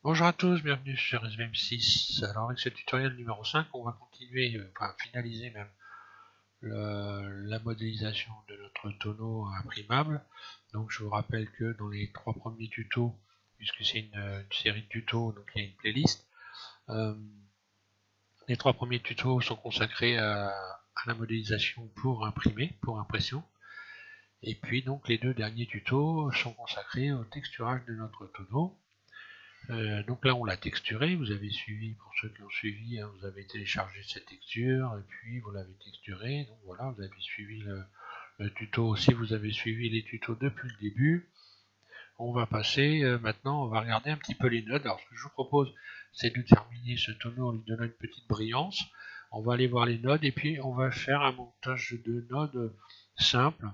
Bonjour à tous, bienvenue sur SVM6. Alors avec ce tutoriel numéro 5, on va continuer, enfin finaliser même la modélisation de notre tonneau imprimable. Donc je vous rappelle que dans les 3 premiers tutos, puisque c'est une série de tutos, donc il y a une playlist, les 3 premiers tutos sont consacrés à la modélisation pour imprimer, pour impression. Et puis donc les 2 derniers tutos sont consacrés au texturage de notre tonneau. Donc là on l'a texturé, vous avez suivi, pour ceux qui ont suivi, hein, vous avez téléchargé cette texture et puis vous l'avez texturé, donc voilà, vous avez suivi le tuto. Si vous avez suivi les tutos depuis le début, on va passer maintenant, on va regarder un petit peu les nodes. Alors ce que je vous propose, c'est de terminer ce tonneau en lui donnant une petite brillance. On va aller voir les nodes et puis on va faire un montage de nodes simple.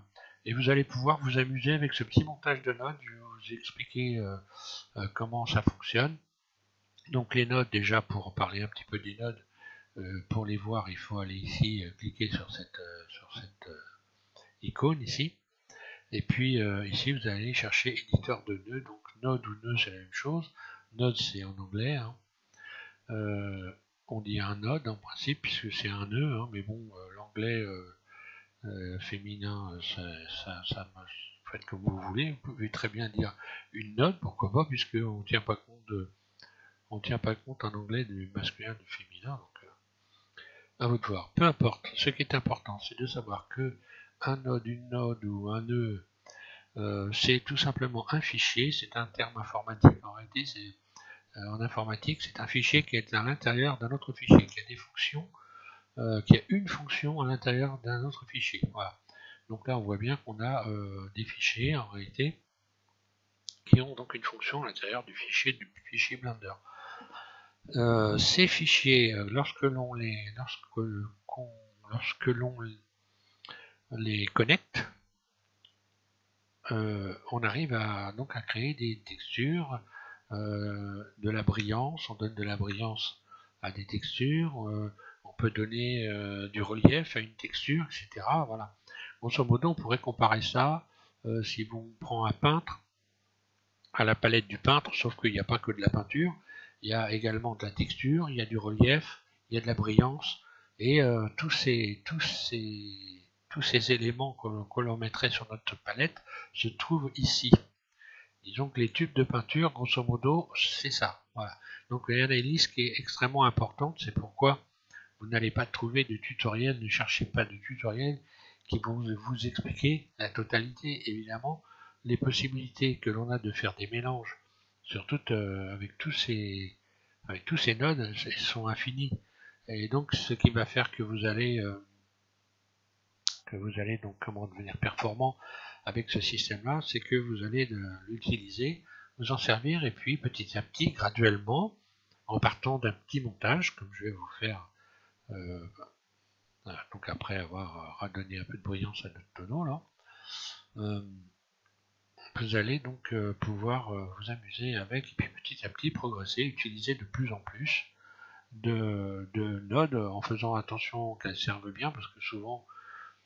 Et vous allez pouvoir vous amuser avec ce petit montage de nodes. Je vais vous expliquer comment ça fonctionne. Donc les nodes, déjà pour parler un petit peu des nodes, pour les voir il faut aller ici, cliquer sur cette icône ici, et puis ici vous allez chercher éditeur de nœuds, donc node ou nœud c'est la même chose, node c'est en anglais, hein. On dit un node en principe puisque c'est un nœud, hein, mais bon l'anglais féminin ça faites comme vous voulez, vous pouvez très bien dire une node, pourquoi pas, puisque on tient pas compte en anglais du masculin du féminin, donc à vous de voir. Peu importe, ce qui est important, c'est de savoir que un node, une node ou un nœud, c'est tout simplement un fichier, c'est un terme informatique. En réalité, en informatique, c'est un fichier qui est à l'intérieur d'un autre fichier, qui a des fonctions, qui a une fonction à l'intérieur d'un autre fichier. Voilà. Donc là, on voit bien qu'on a des fichiers, en réalité, qui ont donc une fonction à l'intérieur du fichier Blender. Ces fichiers, lorsque l'on les connecte, on arrive donc à créer des textures, de la brillance, on donne de la brillance à des textures, on peut donner du relief à une texture, etc. Voilà. Grosso modo, on pourrait comparer ça, si on prend un peintre, à la palette du peintre, sauf qu'il n'y a pas que de la peinture, il y a également de la texture, il y a du relief, il y a de la brillance, et tous ces éléments que l'on mettrait sur notre palette se trouvent ici. Disons que les tubes de peinture, grosso modo, c'est ça. Voilà. Donc il y a une liste qui est extrêmement importante, c'est pourquoi vous n'allez pas trouver de tutoriel, ne cherchez pas de tutoriel qui vont vous expliquer la totalité, évidemment, les possibilités que l'on a de faire des mélanges, surtout avec tous ces nodes, elles sont infinies. Et donc ce qui va faire que vous allez donc comment devenir performant avec ce système-là, c'est que vous allez l'utiliser, vous en servir, et puis petit à petit, graduellement, en partant d'un petit montage, comme je vais vous faire, voilà, donc après avoir redonné un peu de brillance à notre tonneau là, euh, vous allez donc pouvoir vous amuser avec, et puis petit à petit progresser, utiliser de plus en plus de nodes, en faisant attention qu'elles servent bien, parce que souvent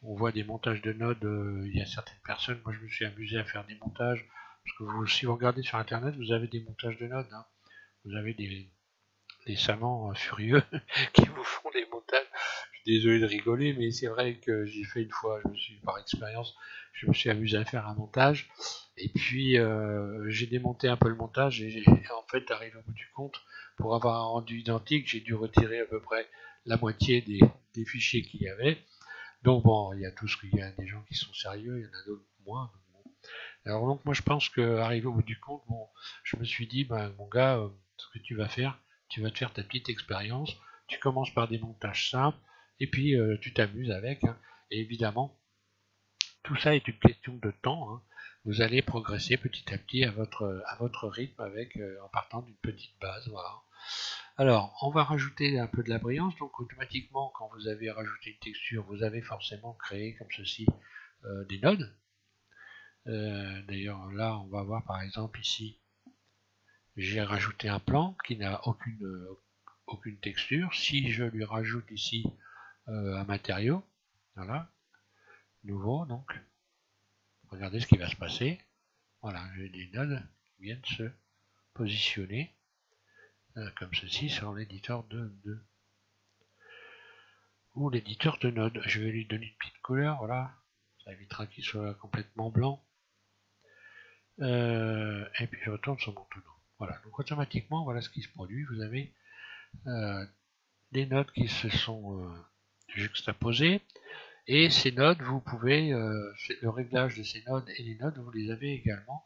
on voit des montages de nodes, il y a certaines personnes, moi je me suis amusé à faire des montages, parce que si vous regardez sur internet, vous avez des montages de nodes, hein. Vous avez des savants furieux qui vous font des montages. Je suis désolé de rigoler, mais c'est vrai que j'ai fait une fois, par expérience, je me suis amusé à faire un montage, et puis j'ai démonté un peu le montage, et en fait, arrivé au bout du compte, pour avoir un rendu identique, j'ai dû retirer à peu près la moitié des fichiers qu'il y avait. Donc bon, il y a des gens qui sont sérieux, il y en a d'autres moins. Bon. Alors donc moi je pense qu'arrivé au bout du compte, bon, je me suis dit, ben, mon gars, ce que tu vas faire, tu vas te faire ta petite expérience, tu commences par des montages simples, et puis tu t'amuses avec, hein. Et évidemment, tout ça est une question de temps, hein. Vous allez progresser petit à petit à votre rythme avec, en partant d'une petite base. Voilà. Alors, on va rajouter un peu de la brillance, donc automatiquement, quand vous avez rajouté une texture, vous avez forcément créé comme ceci des nodes. D'ailleurs, là, on va voir par exemple ici, j'ai rajouté un plan qui n'a aucune texture. Si je lui rajoute ici un matériau, voilà, nouveau, donc, regardez ce qui va se passer. Voilà, j'ai des nodes qui viennent se positionner. comme ceci sur l'éditeur ou l'éditeur de Node. Je vais lui donner une petite couleur, voilà, ça évitera qu'il soit complètement blanc. Et puis je retourne sur mon tonneau. Voilà, donc automatiquement, voilà ce qui se produit. Vous avez des nodes qui se sont juxtaposées. Et ces nodes, vous pouvez, le réglage de ces nodes et les nodes, vous les avez également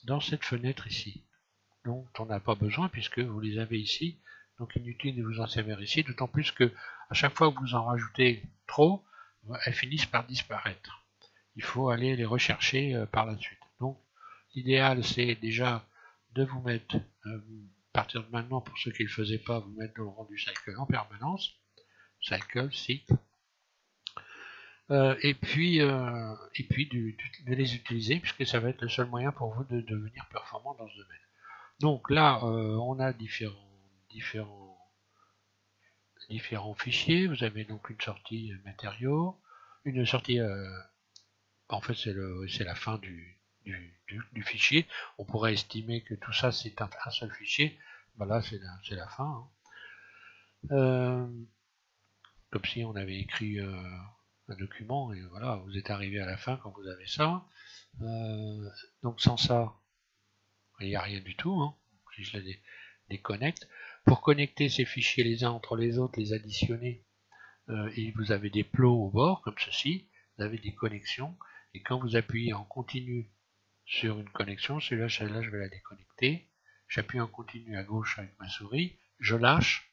dans cette fenêtre ici. Donc on n'a pas besoin puisque vous les avez ici. Donc inutile de vous en servir ici, d'autant plus que à chaque fois que vous en rajoutez trop, elles finissent par disparaître. Il faut aller les rechercher par la suite. Donc l'idéal c'est déjà de vous mettre, à partir de maintenant, pour ceux qui ne le faisaient pas, vous mettre dans le rendu cycle en permanence. Cycle, cycle. Et puis de les utiliser puisque ça va être le seul moyen pour vous de devenir performant dans ce domaine. Donc là, on a différents fichiers. Vous avez donc une sortie matériaux, une sortie, en fait c'est la fin du fichier. On pourrait estimer que tout ça c'est un seul fichier. Ben là c'est la fin. Hein. Comme si on avait écrit un document et voilà, vous êtes arrivé à la fin quand vous avez ça. Donc sans ça, il n'y a rien du tout. Hein. Si je les déconnecte. Pour connecter ces fichiers les uns entre les autres, les additionner, et vous avez des plots au bord, comme ceci, vous avez des connexions, et quand vous appuyez en continu sur une connexion, celle-là je vais la déconnecter, j'appuie en continu à gauche avec ma souris, je lâche,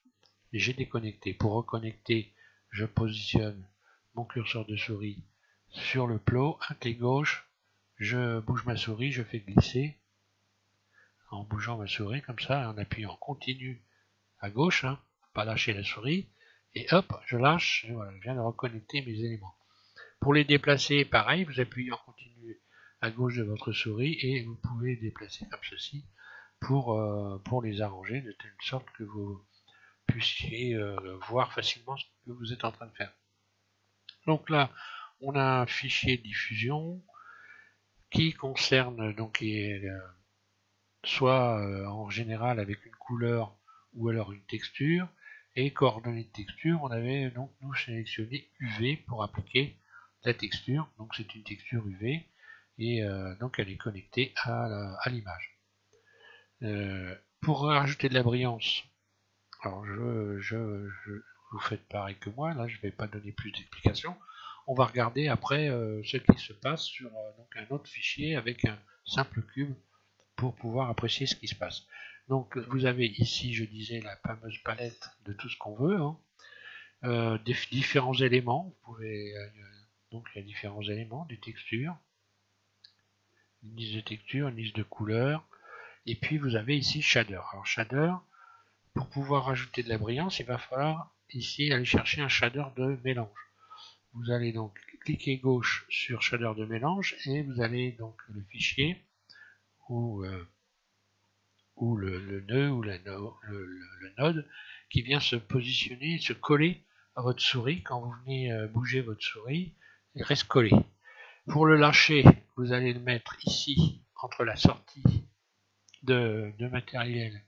et j'ai déconnecté. Pour reconnecter, je positionne mon curseur de souris sur le plot, un clic gauche, je bouge ma souris, je fais glisser, en bougeant ma souris comme ça, en appuyant en continu à gauche, hein, pas lâcher la souris, et hop, je lâche, et voilà, je viens de reconnecter mes éléments. Pour les déplacer, pareil, vous appuyez en continu à gauche de votre souris et vous pouvez les déplacer comme ceci pour les arranger de telle sorte que vous puissiez voir facilement ce que vous êtes en train de faire. Donc là, on a un fichier diffusion qui concerne donc soit en général avec une couleur ou alors une texture, et coordonnées de texture, on avait donc nous sélectionné UV pour appliquer la texture, donc c'est une texture UV, et donc elle est connectée à l'image. Pour rajouter de la brillance, alors vous faites pareil que moi, là je ne vais pas donner plus d'explications, on va regarder après ce qui se passe sur donc un autre fichier avec un simple cube pour pouvoir apprécier ce qui se passe. Donc vous avez ici, je disais, la fameuse palette de tout ce qu'on veut, hein. Des différents éléments, vous pouvez, donc il y a différents éléments, des textures, une liste de textures, une liste de couleurs, et puis vous avez ici shader. Alors shader, pour pouvoir rajouter de la brillance, il va falloir ici aller chercher un shader de mélange. Vous allez donc cliquer gauche sur shader de mélange et vous allez donc le fichier ou le nœud ou le node qui vient se positionner, se coller à votre souris. Quand vous venez bouger votre souris, il reste collé. Pour le lâcher, vous allez le mettre ici entre la sortie de matériel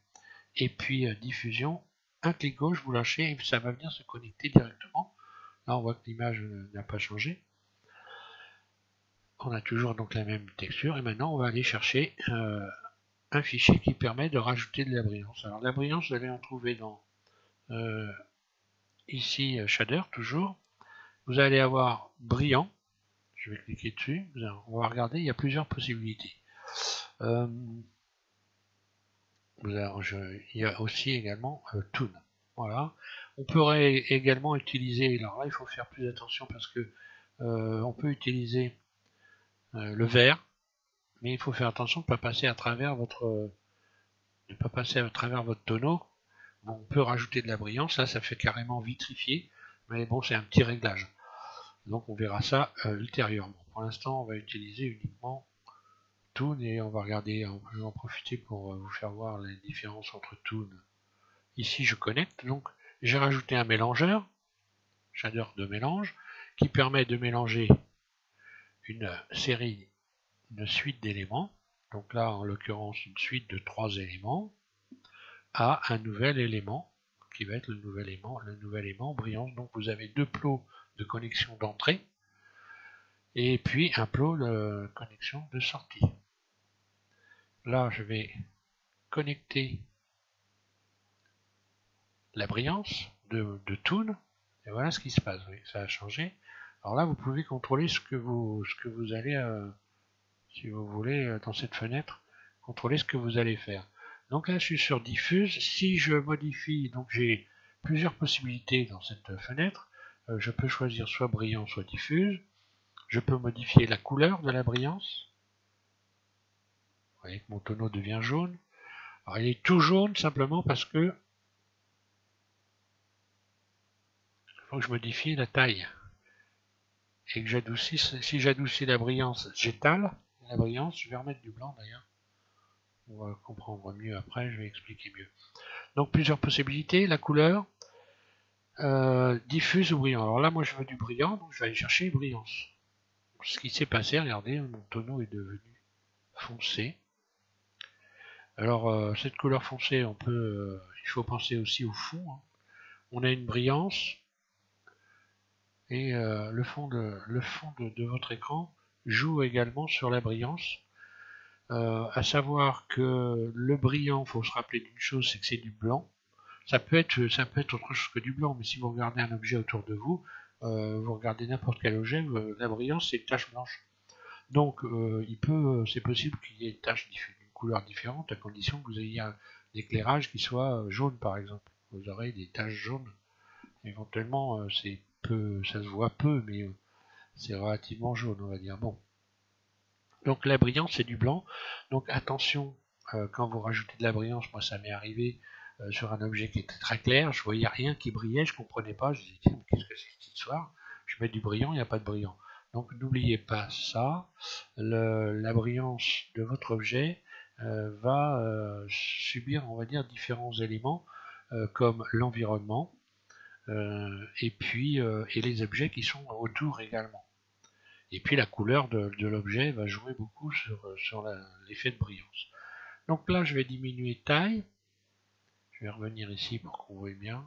et puis diffusion. Un clic gauche, vous lâchez et ça va venir se connecter directement. Là on voit que l'image n'a pas changé. On a toujours donc la même texture et maintenant on va aller chercher un fichier qui permet de rajouter de la brillance. Alors la brillance, vous allez en trouver dans ici shader toujours. Vous allez avoir brillant. Je vais cliquer dessus. On va regarder, il y a plusieurs possibilités. Il y a aussi également Toon. Voilà. On pourrait également utiliser, alors là il faut faire plus attention parce que on peut utiliser le vert, mais il faut faire attention de ne pas passer à travers votre tonneau. Bon, on peut rajouter de la brillance, là ça fait carrément vitrifier, mais bon c'est un petit réglage. Donc on verra ça ultérieurement. Pour l'instant on va utiliser uniquement Toon et on va regarder, on peut en profiter pour vous faire voir les différences entre Toon. Ici je connecte, donc j'ai rajouté un mélangeur, shader de mélange, qui permet de mélanger une suite d'éléments. Donc là en l'occurrence une suite de 3 éléments. à un nouvel élément qui va être le nouvel élément brillance. Donc vous avez deux plots de connexion d'entrée et puis un plot de connexion de sortie. Là, je vais connecter la brillance de Toon et voilà ce qui se passe. Vous voyez, ça a changé. Alors là, vous pouvez contrôler ce que vous allez, si vous voulez, dans cette fenêtre, contrôler ce que vous allez faire. Donc là, je suis sur diffuse. Si je modifie, donc j'ai plusieurs possibilités dans cette fenêtre. Je peux choisir soit brillant, soit diffuse. Je peux modifier la couleur de la brillance. Vous voyez que mon tonneau devient jaune. Alors il est tout jaune simplement parce que il faut que je modifie la taille. Et que j'adoucisse. Si j'adoucis la brillance, j'étale la brillance. Je vais remettre du blanc d'ailleurs. On va comprendre mieux après, je vais expliquer mieux. Donc plusieurs possibilités, la couleur, diffuse ou brillant. Alors là, moi je veux du brillant, donc je vais aller chercher brillance. Ce qui s'est passé, regardez, mon tonneau est devenu foncé. Alors cette couleur foncée, on peut, il faut penser aussi au fond. Hein. On a une brillance et le fond de votre écran joue également sur la brillance. À savoir que le brillant, il faut se rappeler d'une chose, c'est que c'est du blanc. Ça peut être autre chose que du blanc, mais si vous regardez un objet autour de vous, vous regardez n'importe quel objet, la brillance c'est une tache blanche. Donc c'est possible qu'il y ait une tache d'une couleur différente, à condition que vous ayez un éclairage qui soit jaune par exemple. Vous aurez des taches jaunes. Éventuellement, ça se voit peu, mais c'est relativement jaune, on va dire. Bon. Donc la brillance c'est du blanc. Donc attention, quand vous rajoutez de la brillance, moi ça m'est arrivé sur un objet qui était très clair, je voyais rien qui brillait, je comprenais pas, je disais tiens, qu'est-ce que c'est que cette histoire? Je mets du brillant, il n'y a pas de brillant. Donc n'oubliez pas ça, la brillance de votre objet va subir, on va dire, différents éléments comme l'environnement et les objets qui sont autour également. Et puis la couleur de l'objet va jouer beaucoup sur l'effet de brillance. Donc là, je vais diminuer taille. Je vais revenir ici pour qu'on voit bien.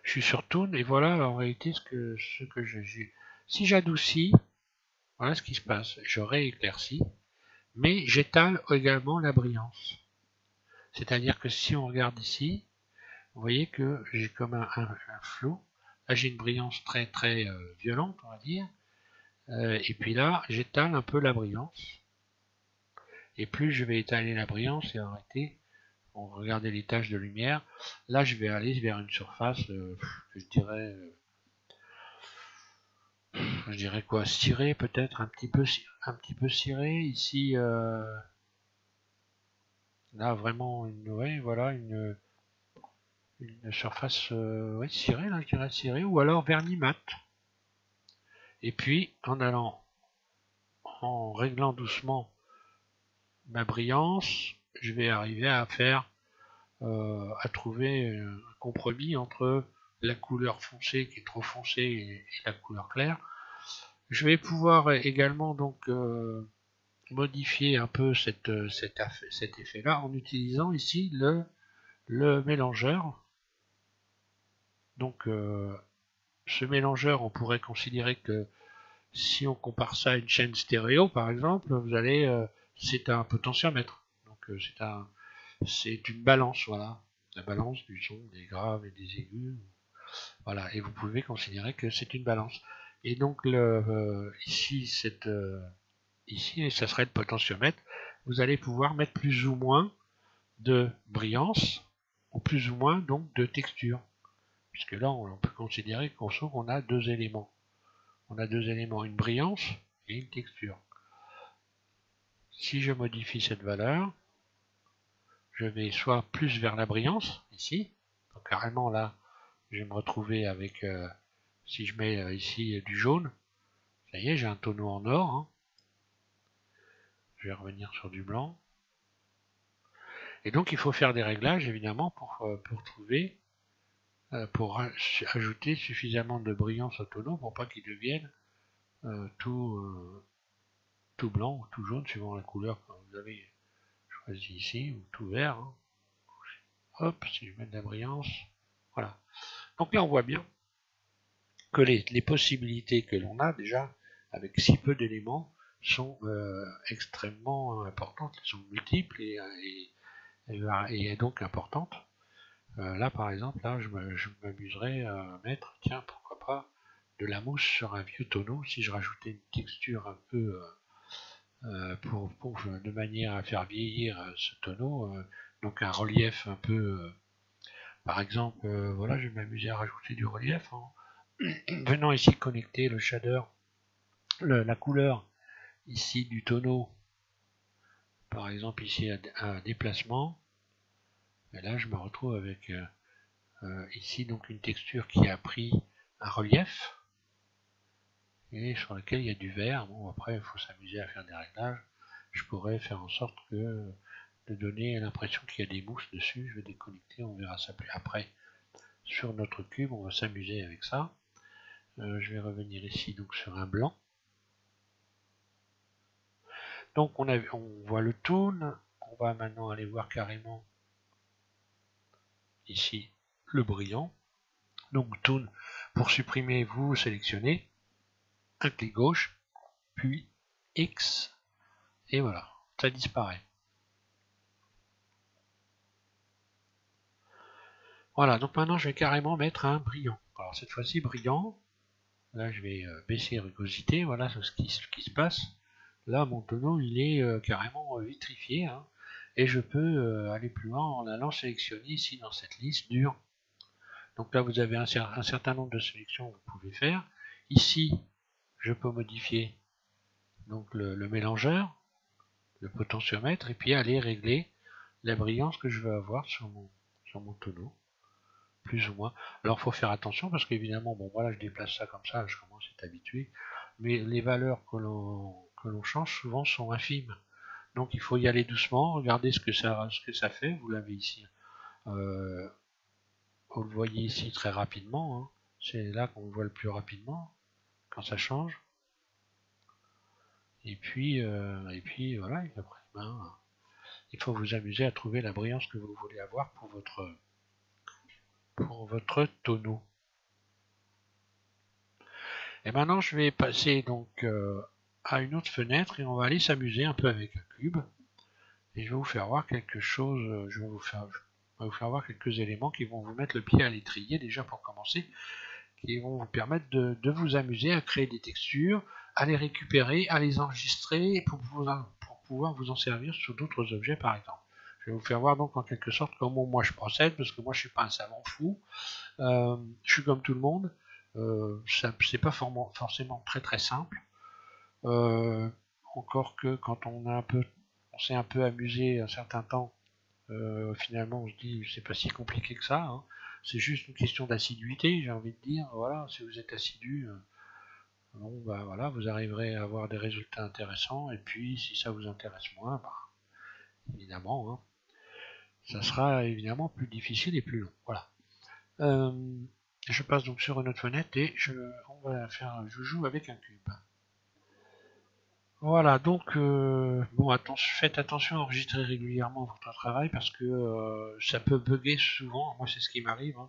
Je suis sur Toon et voilà en réalité ce que j'ai. Si j'adoucis, voilà ce qui se passe. Je rééclaircis, mais j'étale également la brillance. C'est-à-dire que si on regarde ici, vous voyez que j'ai comme un flou. Là, j'ai une brillance très très violente, on va dire. Et puis là, j'étale un peu la brillance. Et plus je vais étaler la brillance et arrêter, regardez les taches de lumière, là je vais aller vers une surface, je dirais quoi, cirée peut-être, un petit peu cirée, ici, là vraiment, voilà, une surface, cirée, là je dirais cirée, ou alors vernis mat. Et puis, en réglant doucement ma brillance, je vais arriver à trouver un compromis entre la couleur foncée qui est trop foncée et la couleur claire. Je vais pouvoir également donc modifier un peu cet effet là en utilisant ici le mélangeur. Donc ce mélangeur, on pourrait considérer que si on compare ça à une chaîne stéréo par exemple, c'est un potentiomètre. Donc c'est une balance, voilà, la balance du son, des graves et des aigus. Voilà, et vous pouvez considérer que c'est une balance. Et donc ici, ça serait le potentiomètre. Vous allez pouvoir mettre plus ou moins de brillance, ou plus ou moins donc de texture. Puisque là, on peut considérer qu'on a deux éléments. On a deux éléments, une brillance et une texture. Si je modifie cette valeur, je vais soit plus vers la brillance, ici, donc carrément là, je vais me retrouver avec, si je mets ici du jaune, ça y est, j'ai un tonneau en or. Hein. Je vais revenir sur du blanc. Et donc il faut faire des réglages évidemment pour trouver, pour ajouter suffisamment de brillance au tonneau pour pas qu'il devienne tout blanc ou tout jaune suivant la couleur que vous avez choisi ici, ou tout vert. Hein. hop, si je mets de la brillance, voilà. Donc là on voit bien que les possibilités que l'on a déjà avec si peu d'éléments sont extrêmement importantes, elles sont multiples et donc importantes. Là par exemple, là je m'amuserais à mettre, tiens pourquoi pas, de la mousse sur un vieux tonneau, si je rajoutais une texture un peu de manière à faire vieillir ce tonneau, donc un relief un peu, par exemple, voilà, je vais m'amuser à rajouter du relief en venant ici connecter le shader, la couleur ici du tonneau, par exemple ici à déplacement, et là je me retrouve avec ici donc une texture qui a pris un relief et sur lequel il y a du vert. Bon, après il faut s'amuser à faire des réglages. Je pourrais faire en sorte que de donner l'impression qu'il y a des mousses dessus. Je vais déconnecter, on verra ça plus après sur notre cube. On va s'amuser avec ça. Je vais revenir ici donc sur un blanc. Donc on voit le toon. On va maintenant aller voir carrément ici le brillant. Donc toon, pour supprimer, vous sélectionnez un clic gauche, puis X, et voilà, ça disparaît. Voilà, donc maintenant je vais carrément mettre un brillant. Alors cette fois-ci brillant, là je vais baisser rugosité, voilà ce qui se passe. Là mon tonneau il est carrément vitrifié, hein, et je peux aller plus loin en allant sélectionner ici dans cette liste dur. Donc là vous avez un certain nombre de sélections que vous pouvez faire. Ici je peux modifier donc le mélangeur, le potentiomètre, et puis aller régler la brillance que je veux avoir sur mon tonneau, plus ou moins. Alors il faut faire attention parce qu'évidemment, bon voilà, je déplace ça comme ça, je commence à être habitué, mais les valeurs que l'on change souvent sont infimes. Donc il faut y aller doucement, regardez ce que ça fait, vous l'avez ici. Vous le voyez ici très rapidement, hein. C'est là qu'on le voit le plus rapidement, quand ça change. Et puis voilà, et après, il faut vous amuser à trouver la brillance que vous voulez avoir pour votre tonneau. Et maintenant je vais passer donc à une autre fenêtre et on va aller s'amuser un peu avec un cube. Et je vais vous faire voir quelque chose, je vais vous faire voir quelques éléments qui vont vous mettre le pied à l'étrier déjà pour commencer, qui vont vous permettre de vous amuser à créer des textures, à les récupérer, à les enregistrer pour pouvoir vous en servir sur d'autres objets par exemple. Je vais vous faire voir donc en quelque sorte comment moi je procède, parce que moi je suis pas un savant fou, je suis comme tout le monde, c'est pas forcément très simple, encore que quand on s'est un peu amusé un certain temps, finalement on se dit c'est pas si compliqué que ça, hein. C'est juste une question d'assiduité, j'ai envie de dire. Voilà, si vous êtes assidu, bon, bah, voilà, vous arriverez à avoir des résultats intéressants, et puis si ça vous intéresse moins, bah, évidemment, hein, ça sera évidemment plus difficile et plus long. Voilà. Je passe donc sur une autre fenêtre et on va faire un joujou avec un cube. Voilà, donc bon, faites attention à enregistrer régulièrement votre travail parce que ça peut bugger souvent. Moi, c'est ce qui m'arrive, hein.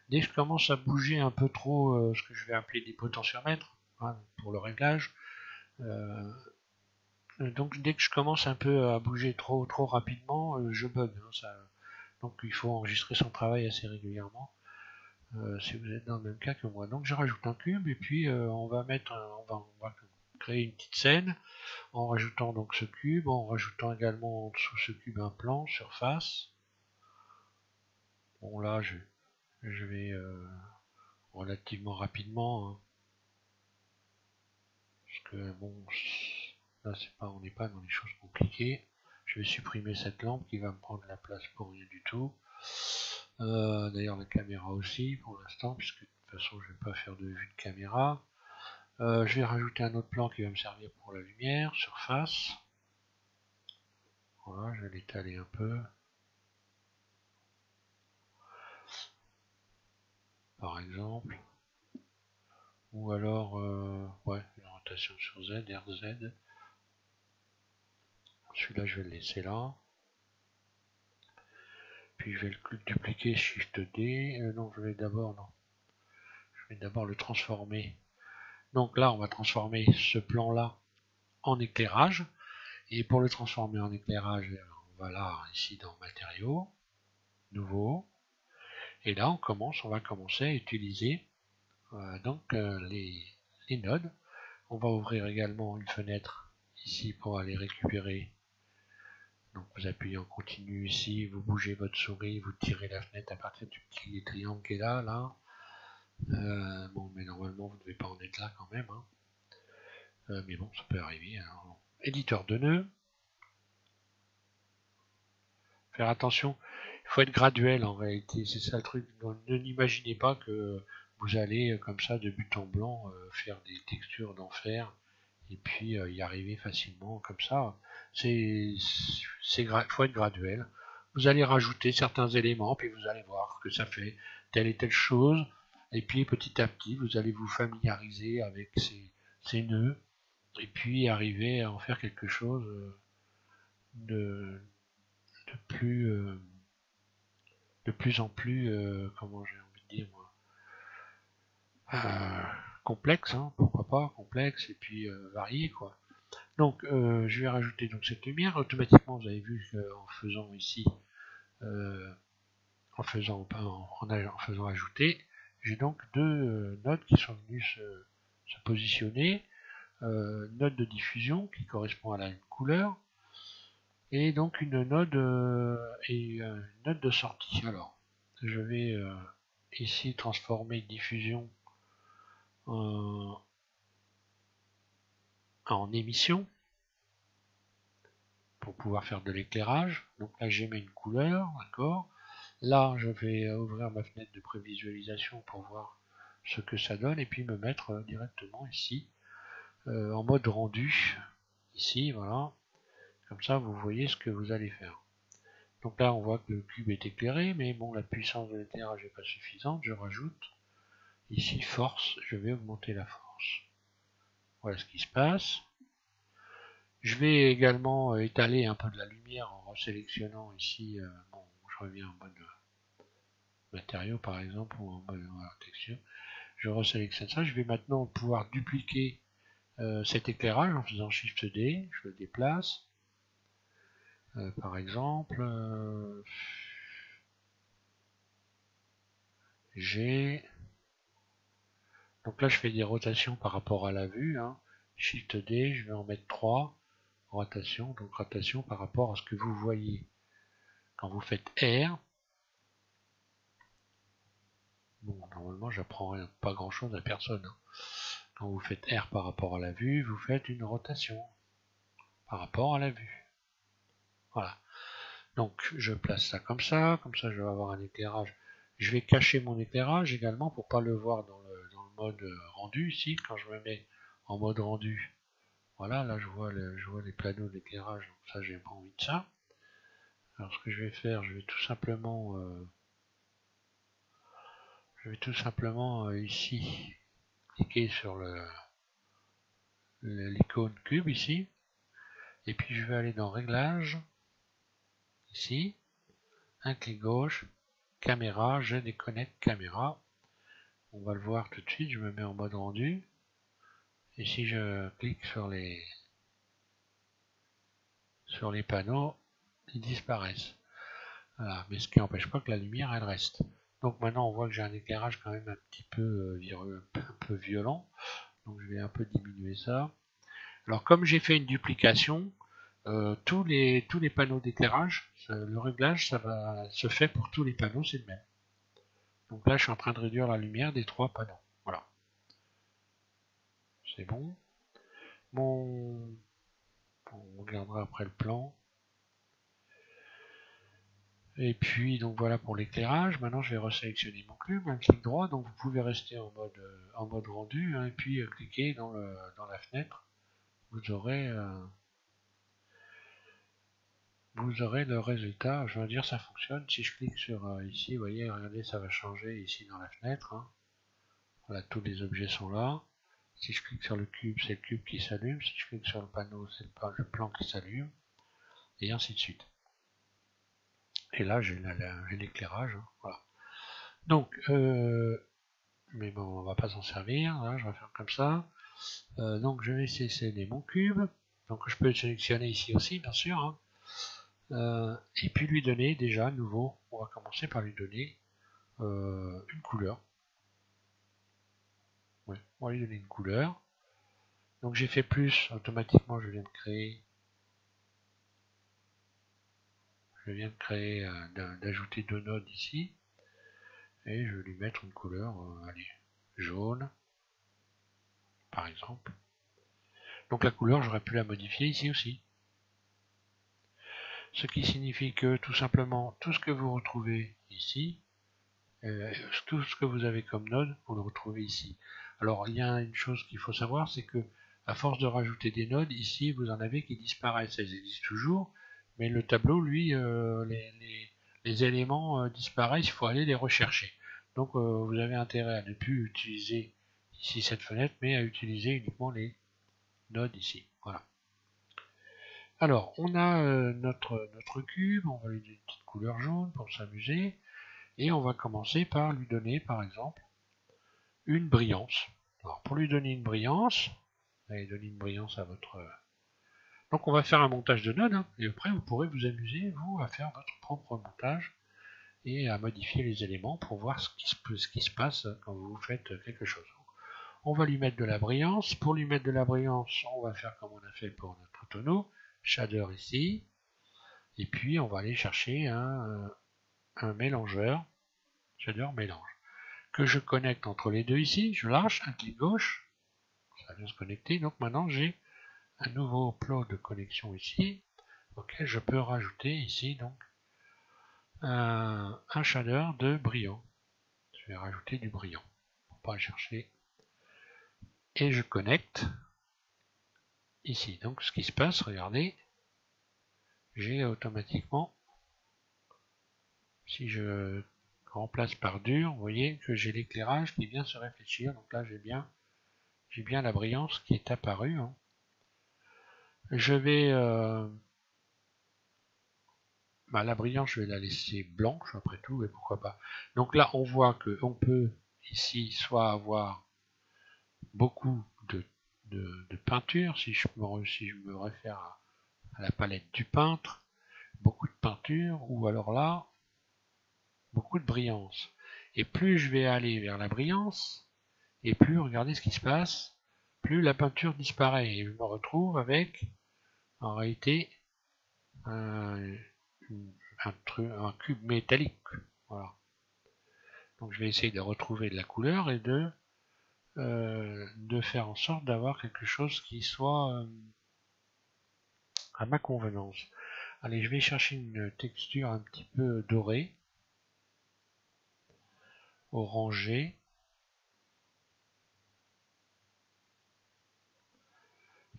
Dès que je commence à bouger un peu trop, ce que je vais appeler des potentiomètres, hein, pour le réglage, donc dès que je commence un peu à bouger trop rapidement, je bug, hein, donc il faut enregistrer son travail assez régulièrement. Si vous êtes dans le même cas que moi. Donc je rajoute un cube et puis on va créer une petite scène en rajoutant donc ce cube, en rajoutant également sous ce cube un plan, surface. Bon là je vais relativement rapidement, hein, parce que bon là on n'est pas dans les choses compliquées. Je vais supprimer cette lampe qui va me prendre la place pour rien du tout. D'ailleurs la caméra aussi pour l'instant, puisque de toute façon je ne vais pas faire de vue de caméra. Je vais rajouter un autre plan qui va me servir pour la lumière, surface. Voilà, je vais l'étaler un peu. Par exemple. Ou alors, ouais, une rotation sur Z, RZ. Celui-là, je vais le laisser là. puis je vais le dupliquer, Shift D. Non, je vais d'abord le transformer. Donc là, on va transformer ce plan-là en éclairage. Et pour le transformer en éclairage, on va là, ici dans Matériaux, Nouveau. Et là, on va commencer à utiliser les nodes. On va ouvrir également une fenêtre ici pour aller récupérer. Donc vous appuyez en continu ici, vous bougez votre souris, vous tirez la fenêtre à partir du petit triangle qui est là. Bon, mais normalement vous ne devez pas en être là quand même. Mais bon, ça peut arriver. Alors, éditeur de nœuds. Faire attention, il faut être graduel en réalité, c'est ça le truc. Ne n'imaginez pas que vous allez comme ça de but en blanc faire des textures d'enfer et puis y arriver facilement comme ça. Faut être graduel. Vous allez rajouter certains éléments, puis vous allez voir que ça fait telle et telle chose, et puis petit à petit vous allez vous familiariser avec ces nœuds, et puis arriver à en faire quelque chose de plus en plus, comment j'ai envie de dire moi, complexe, hein, pourquoi pas, complexe et puis varié quoi. Donc je vais rajouter donc cette lumière. Automatiquement vous avez vu qu'en faisant ici, en faisant ajouter, j'ai donc deux nodes qui sont venues se positionner. Node de diffusion qui correspond à la couleur et donc une node une node de sortie. Alors je vais ici transformer diffusion en émission pour pouvoir faire de l'éclairage. Donc là j'émets une couleur, d'accord. Là je vais ouvrir ma fenêtre de prévisualisation pour voir ce que ça donne et puis me mettre directement ici en mode rendu. Ici, voilà. Comme ça vous voyez ce que vous allez faire. Donc là on voit que le cube est éclairé, mais bon, la puissance de l'éclairage n'est pas suffisante. Je rajoute ici force, je vais augmenter la force. Voilà ce qui se passe. Je vais également étaler un peu de la lumière en resélectionnant ici, bon, je reviens en mode matériaux par exemple, ou en mode texture. Je resélectionne ça. Je vais maintenant pouvoir dupliquer cet éclairage en faisant Shift D. Je le déplace. Par exemple, j'ai... Donc là je fais des rotations par rapport à la vue. Shift D, je vais en mettre 3. Rotation, donc rotation par rapport à ce que vous voyez. Quand vous faites R, bon, normalement j'apprends pas grand chose à personne. Quand vous faites R par rapport à la vue, vous faites une rotation par rapport à la vue. Voilà. Donc je place ça comme ça je vais avoir un éclairage. Je vais cacher mon éclairage également pour pas le voir dans le mode rendu ici. Quand je me mets en mode rendu, voilà, là je vois les panneaux d'éclairage, donc ça j'ai pas envie de ça. Alors ce que je vais faire, je vais tout simplement ici cliquer sur l'icône cube ici, et puis je vais aller dans réglages, ici, un clic gauche, caméra, je déconnecte caméra. On va le voir tout de suite, je me mets en mode rendu, et si je clique sur les panneaux, ils disparaissent. Voilà, mais ce qui n'empêche pas que la lumière elle reste. Donc maintenant on voit que j'ai un éclairage quand même un petit peu un peu violent, donc je vais un peu diminuer ça. Alors comme j'ai fait une duplication, tous les panneaux d'éclairage, le réglage ça se fait pour tous les panneaux, c'est le même. Donc là je suis en train de réduire la lumière des 3 panneaux. Voilà. C'est bon. On regardera après le plan. Et puis donc voilà pour l'éclairage. Maintenant je vais resélectionner mon cube, un clic droit, donc vous pouvez rester en mode rendu, et puis cliquer dans la fenêtre. Vous aurez le résultat. Je veux dire ça fonctionne. Si je clique sur ici, vous voyez, regardez, ça va changer ici dans la fenêtre. Voilà, tous les objets sont là. Si je clique sur le cube, c'est le cube qui s'allume. Si je clique sur le panneau, c'est le plan qui s'allume. Et ainsi de suite. Et là, j'ai l'éclairage. Hein, voilà. Donc, mais bon, on va pas s'en servir. Là, je vais faire comme ça. Donc, je vais sélectionner mon cube. Donc, je peux le sélectionner ici aussi, bien sûr. Hein. Et puis lui donner déjà, à nouveau, on va commencer par lui donner une couleur. Ouais, on va lui donner une couleur. Donc j'ai fait plus, automatiquement je viens de créer. D'ajouter 2 nodes ici. Et je vais lui mettre une couleur, allez, jaune, par exemple. Donc la couleur, j'aurais pu la modifier ici aussi. Ce qui signifie que tout simplement, tout ce que vous retrouvez ici, tout ce que vous avez comme node, vous le retrouvez ici. Alors il y a une chose qu'il faut savoir, c'est que à force de rajouter des nodes, ici vous en avez qui disparaissent. Elles existent toujours, mais le tableau, lui, les éléments disparaissent, il faut aller les rechercher. Donc vous avez intérêt à ne plus utiliser ici cette fenêtre, mais à utiliser uniquement les nodes ici. Voilà. Alors, on a notre cube, on va lui donner une petite couleur jaune pour s'amuser, et on va commencer par lui donner, par exemple, une brillance. Alors, pour lui donner une brillance, vous allez donner une brillance à votre... Donc, on va faire un montage de nodes, hein, et après, vous pourrez vous amuser, vous, à faire votre propre montage et à modifier les éléments pour voir ce qui se passe quand vous faites quelque chose. On va lui mettre de la brillance. Pour lui mettre de la brillance, on va faire comme on a fait pour notre tonneau, shader ici, et puis on va aller chercher un mélangeur, shader mélange, que je connecte entre les deux ici. Je lâche un clic gauche, ça vient se connecter. Donc maintenant j'ai un nouveau plot de connexion ici, auquel je peux rajouter ici donc un shader de brillant. Je vais rajouter du brillant pour pas le chercher. Et je connecte ici. Donc ce qui se passe, regardez, j'ai automatiquement, si je remplace par dur, vous voyez que j'ai l'éclairage qui vient se réfléchir. Donc là j'ai bien la brillance qui est apparue. Hein. Je vais la brillance, je vais la laisser blanche après tout, mais pourquoi pas. Donc là on voit qu'on peut ici soit avoir beaucoup de peinture, si je me réfère à la palette du peintre, beaucoup de peinture, ou alors là, beaucoup de brillance. Et plus je vais aller vers la brillance, et plus, regardez ce qui se passe, plus la peinture disparaît. Et je me retrouve avec, en réalité, un cube métallique. Voilà. Donc je vais essayer de retrouver de la couleur et de faire en sorte d'avoir quelque chose qui soit à ma convenance. Allez, je vais chercher une texture un petit peu dorée, orangée.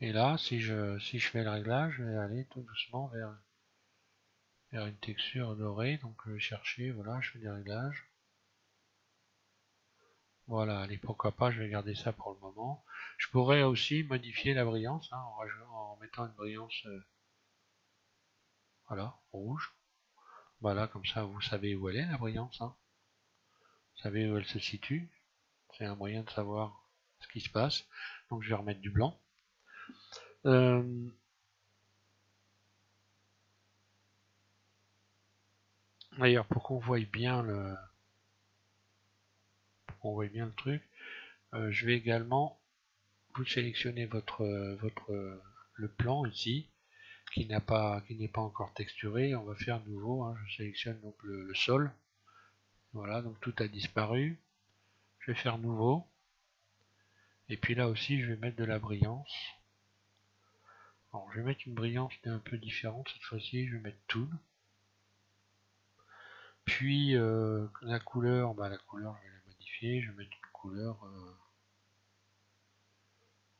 Et là, si je fais le réglage, je vais aller tout doucement vers une texture dorée. Donc je vais chercher, voilà, je fais des réglages. Voilà, allez, pourquoi pas, je vais garder ça pour le moment. Je pourrais aussi modifier la brillance, hein, en mettant une brillance, voilà, rouge. Voilà, comme ça, vous savez où elle est, la brillance. Hein. Vous savez où elle se situe. C'est un moyen de savoir ce qui se passe. Donc je vais remettre du blanc. D'ailleurs, pour qu'on voie bien le truc, je vais également vous sélectionner le plan ici qui n'est pas encore texturé. On va faire nouveau. Hein. Je sélectionne donc le sol. Voilà, donc tout a disparu. Je vais faire nouveau. Et puis là aussi, je vais mettre de la brillance. Alors, je vais mettre une brillance un peu différente cette fois-ci. Je vais mettre Toon. Puis la couleur, je vais la modifier. Je vais mettre une couleur,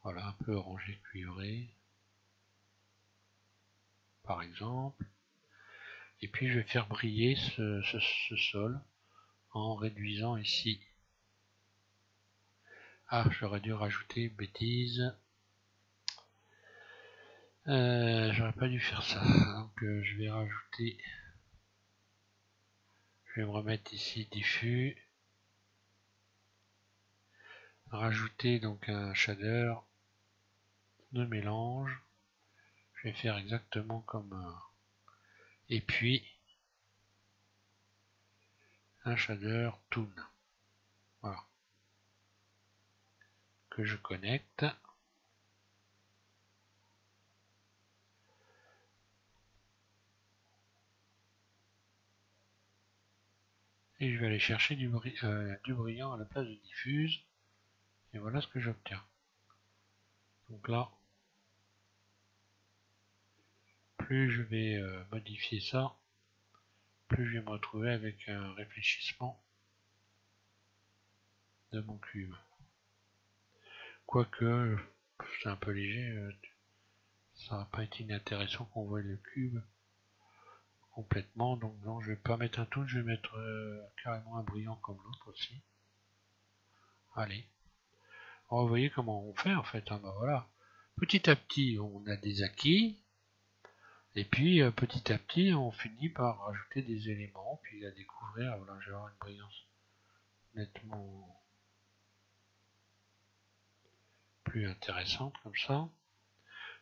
voilà, un peu orangé cuivré, par exemple. Et puis je vais faire briller ce sol en réduisant ici. Ah, j'aurais dû rajouter bêtise. J'aurais pas dû faire ça. Donc je vais rajouter Je vais me remettre ici diffus. Rajouter donc un shader de mélange. Je vais faire exactement comme et puis un shader toon. Voilà. Que je connecte. Et je vais aller chercher du brillant à la place de diffuse. Et voilà ce que j'obtiens. Donc là, plus je vais modifier ça, plus je vais me retrouver avec un réfléchissement de mon cube. Quoique, c'est un peu léger, ça va pas être inintéressant qu'on voit le cube complètement. Donc non, je vais pas mettre un tout, je vais mettre carrément un brillant comme l'autre aussi. Allez. Alors, vous voyez comment on fait en fait, hein, bah voilà. Petit à petit, on a des acquis. Et puis petit à petit, on finit par rajouter des éléments, puis à découvrir. Voilà, je vais avoir une brillance nettement plus intéressante comme ça.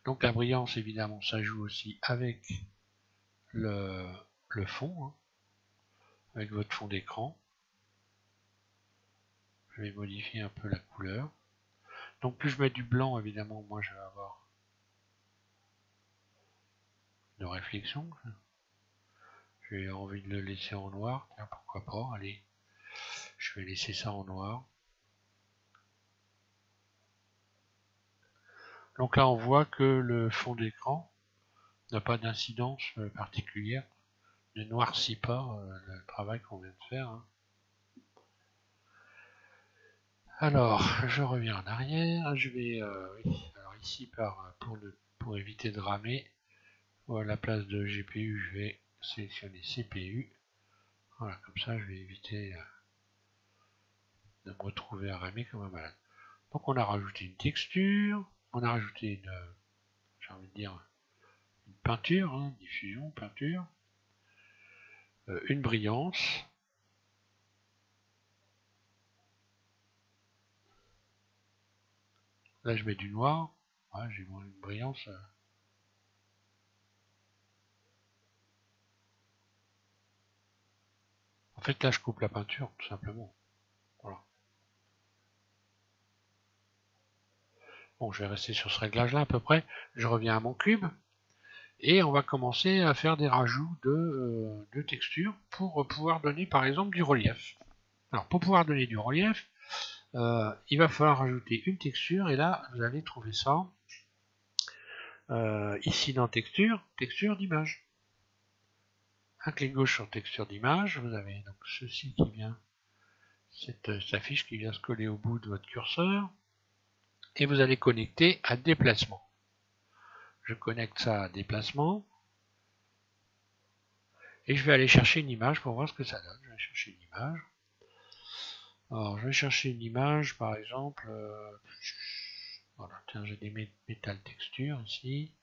Donc la brillance, évidemment, ça joue aussi avec le fond, hein, avec votre fond d'écran. Je vais modifier un peu la couleur. Donc plus je mets du blanc, évidemment, moins je vais avoir de réflexion. J'ai envie de le laisser en noir. Tiens, pourquoi pas, allez. Je vais laisser ça en noir. Donc là, on voit que le fond d'écran n'a pas d'incidence particulière, ne noircit pas le travail qu'on vient de faire. Hein. Alors, je reviens en arrière. Je vais, oui. Alors ici, pour éviter de ramer, à la place de GPU, je vais sélectionner CPU. Voilà, comme ça, je vais éviter de me retrouver à ramer comme un malade. Donc, on a rajouté une texture, on a rajouté une, j'ai envie de dire, une peinture, hein, diffusion, peinture, une brillance. Là, je mets du noir. Ouais, j'ai une brillance. En fait, là, je coupe la peinture, tout simplement. Voilà. Bon, je vais rester sur ce réglage-là à peu près. Je reviens à mon cube. Et on va commencer à faire des rajouts de textures pour pouvoir donner, par exemple, du relief. Alors, pour pouvoir donner du relief, il va falloir rajouter une texture. Et là, vous allez trouver ça ici dans texture, texture d'image. Un clic gauche sur texture d'image. Vous avez donc ceci qui vient, cette affiche qui vient se coller au bout de votre curseur. Et vous allez connecter à déplacement. Je connecte ça à déplacement. Et je vais aller chercher une image pour voir ce que ça donne. Je vais chercher une image. Alors, je vais chercher une image, par exemple. Voilà, tiens, j'ai des métal textures ici.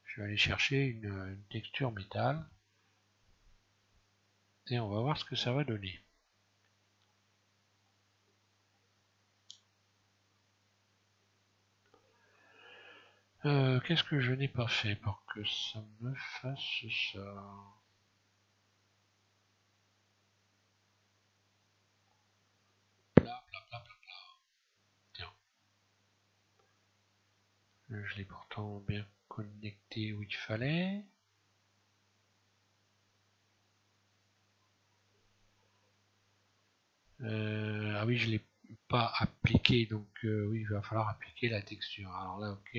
Je vais aller chercher une texture métal. Et on va voir ce que ça va donner. Qu'est-ce que je n'ai pas fait pour que ça me fasse ça? Bla, bla, bla, bla, bla. Tiens. Je l'ai pourtant bien connecté où il fallait. Ah oui, je ne l'ai pas appliqué, donc oui, il va falloir appliquer la texture. Alors là, ok.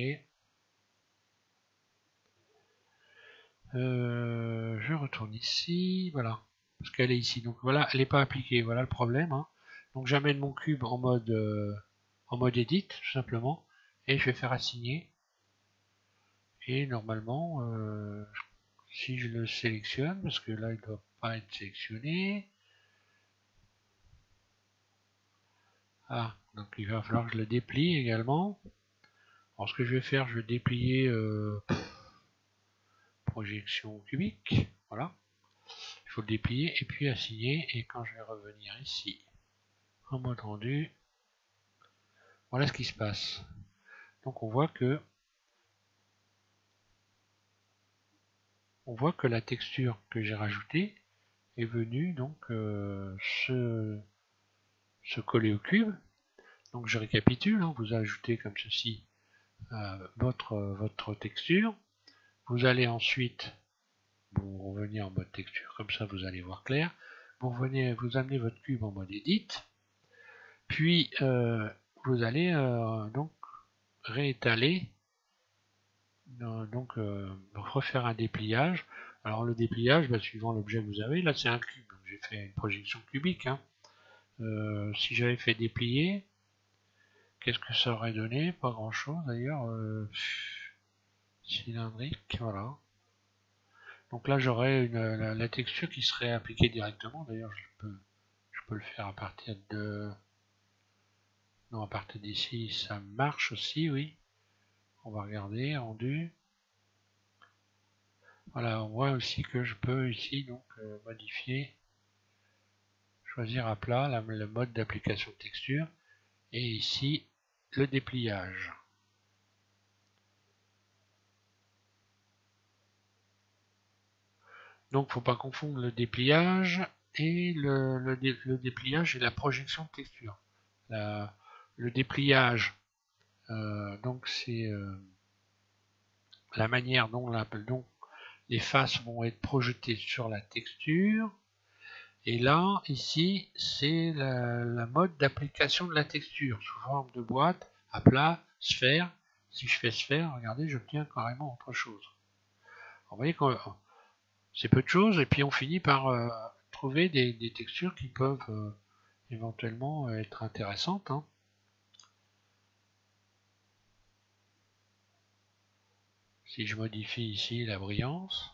Je retourne ici, voilà. Parce qu'elle est ici, donc voilà, elle n'est pas appliquée, voilà le problème. Hein. Donc j'amène mon cube en mode edit, tout simplement, et je vais faire assigner. Et normalement, si je le sélectionne, parce que là il ne doit pas être sélectionné. Ah, donc il va falloir que je le déplie également. Alors ce que je vais faire, je vais déplier projection cubique, voilà. Il faut le déplier et puis assigner. Et quand je vais revenir ici en mode rendu, voilà ce qui se passe. Donc on voit que la texture que j'ai rajoutée est venue donc se coller au cube. Donc je récapitule, hein, vous ajoutez comme ceci votre texture. Vous allez ensuite vous revenir en mode texture, comme ça vous allez voir clair. Vous amenez votre cube en mode edit, puis vous allez donc réétaler, refaire un dépliage. Alors le dépliage, suivant l'objet que vous avez, là c'est un cube, j'ai fait une projection cubique. Hein. Si j'avais fait déplier, qu'est-ce que ça aurait donné? Pas grand chose d'ailleurs. Cylindrique, voilà. Donc là j'aurais la texture qui serait appliquée directement. D'ailleurs je peux le faire à partir de... Non, à partir d'ici ça marche aussi, oui. On va regarder, rendu. Voilà, on voit aussi que je peux ici donc modifier, choisir à plat le mode d'application de texture. Et ici le dépliage. Donc faut pas confondre le dépliage et le dépliage et la projection de texture. Le dépliage, donc c'est la manière dont les faces vont être projetées sur la texture. Et là, ici, c'est la mode d'application de la texture sous forme de boîte, à plat, sphère. Si je fais sphère, regardez, j'obtiens carrément autre chose. Alors, vous voyez que c'est peu de choses, et puis on finit par trouver des textures qui peuvent éventuellement être intéressantes. Hein. Si je modifie ici la brillance,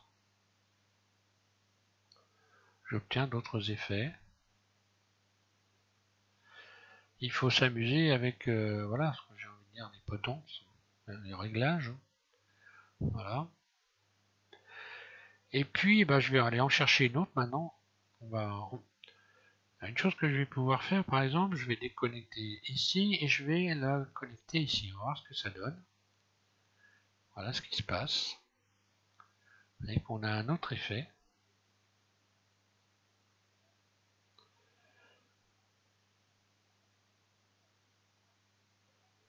j'obtiens d'autres effets. Il faut s'amuser avec voilà, ce que j'ai envie de dire, les potences, les réglages. Voilà. Et puis je vais aller en chercher une autre maintenant. Une chose que je vais pouvoir faire, par exemple, je vais déconnecter ici et je vais la connecter ici. On va voir ce que ça donne. Voilà ce qui se passe. Vous voyez qu'on a un autre effet.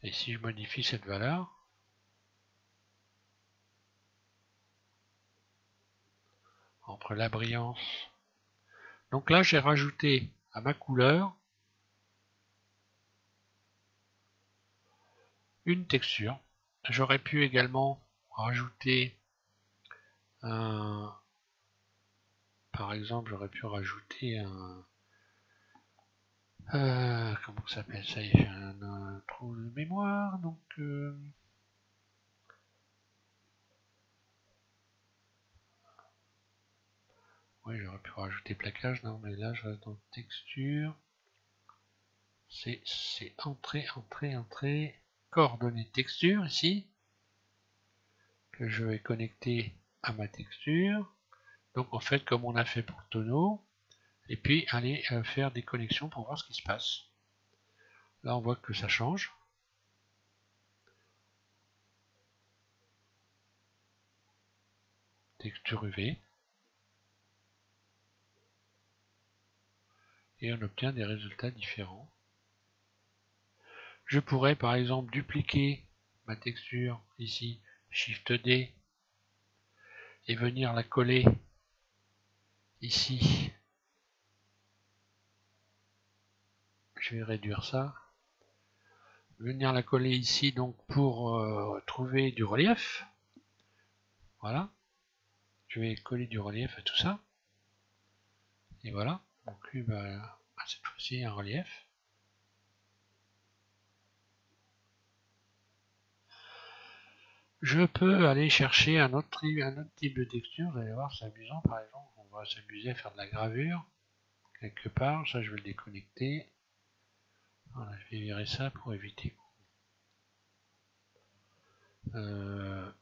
Et si je modifie cette valeur, entre la brillance, donc là j'ai rajouté à ma couleur une texture. J'aurais pu également rajouter par exemple, j'aurais pu rajouter comment ça s'appelle ça? J'ai un trou de mémoire, donc oui, j'aurais pu rajouter plaquage, non, mais là je reste dans texture. C'est entrée, coordonnées texture ici, que je vais connecter à ma texture. Donc en fait, comme on a fait pour le tonneau, et puis aller faire des connexions pour voir ce qui se passe. Là, on voit que ça change. Texture UV. Et on obtient des résultats différents. Je pourrais par exemple dupliquer ma texture ici, Shift D, et venir la coller ici. Je vais réduire ça. Venir la coller ici donc pour trouver du relief. Voilà. Je vais coller du relief à tout ça. Et voilà. Mon cube a cette fois-ci un relief. Je peux aller chercher un autre type de texture. Vous allez voir, c'est amusant. Par exemple, on va s'amuser à faire de la gravure quelque part. Ça, je vais le déconnecter. Voilà, je vais virer ça pour éviter. Non,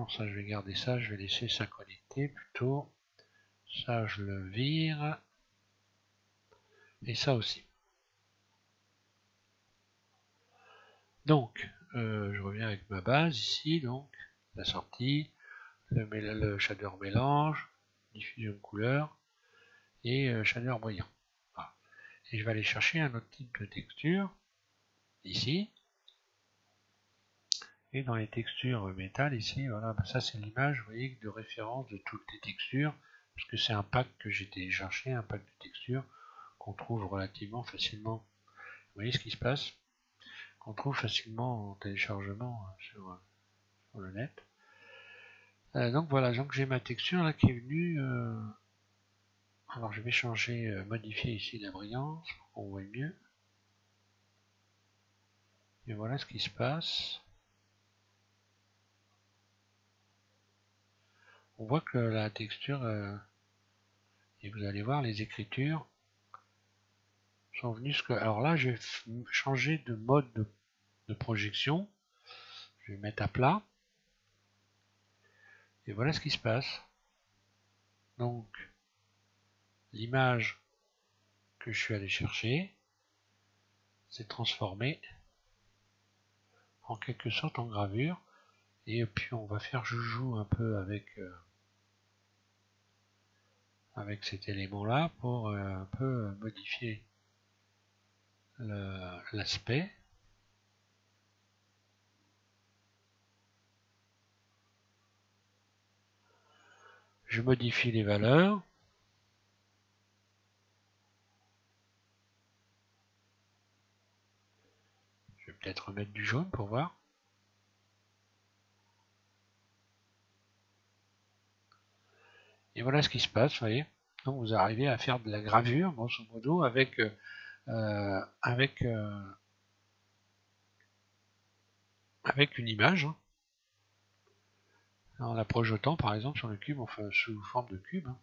ça, je vais garder ça. Je vais laisser ça connecter plutôt. Ça, je le vire. Et ça aussi. Donc, je reviens avec ma base ici, donc, la sortie, le shader mélange, diffusion de couleur et shader brillant. Voilà. Et je vais aller chercher un autre type de texture, ici. Et dans les textures métal, ici, voilà, ça c'est l'image, vous voyez, de référence de toutes les textures, parce que c'est un pack que j'ai téléchargé, un pack de textures qu'on trouve relativement facilement. Vous voyez ce qui se passe? Qu'on trouve facilement en téléchargement sur le net. Donc voilà, donc j'ai ma texture là qui est venue. Alors je vais changer, modifier ici la brillance pour qu'on voit mieux. Et voilà ce qui se passe. On voit que la texture, et vous allez voir les écritures sont venues. Alors là, je vais changer de mode de projection. Je vais mettre à plat. Et voilà ce qui se passe. Donc l'image que je suis allé chercher s'est transformée en quelque sorte en gravure. Et puis on va faire joujou un peu avec cet élément là pour un peu modifier l'aspect. Je modifie les valeurs. Je vais peut-être remettre du jaune pour voir. Et voilà ce qui se passe, vous voyez. Donc vous arrivez à faire de la gravure, grosso modo, avec une image, hein, en la projetant par exemple sur le cube, enfin sous forme de cube. Hein.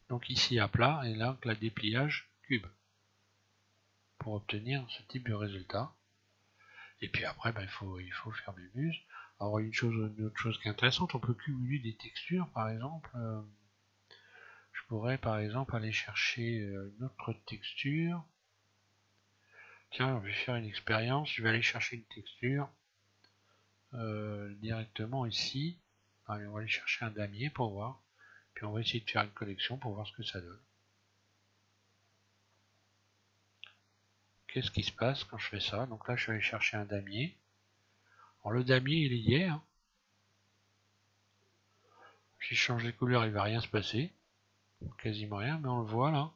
Donc ici à plat, et là la dépliage cube, pour obtenir ce type de résultat. Et puis après, il faut faire des muses. Alors une autre chose qui est intéressante, on peut cumuler des textures, par exemple. Je pourrais par exemple aller chercher une autre texture. Tiens, je vais faire une expérience. Je vais aller chercher une texture directement ici. Allez, on va aller chercher un damier pour voir. Puis on va essayer de faire une collection pour voir ce que ça donne. Qu'est-ce qui se passe quand je fais ça? Donc là, je vais aller chercher un damier. Alors le damier, il y est. Hein. Si je change les couleurs, il ne va rien se passer. Quasiment rien, mais on le voit là.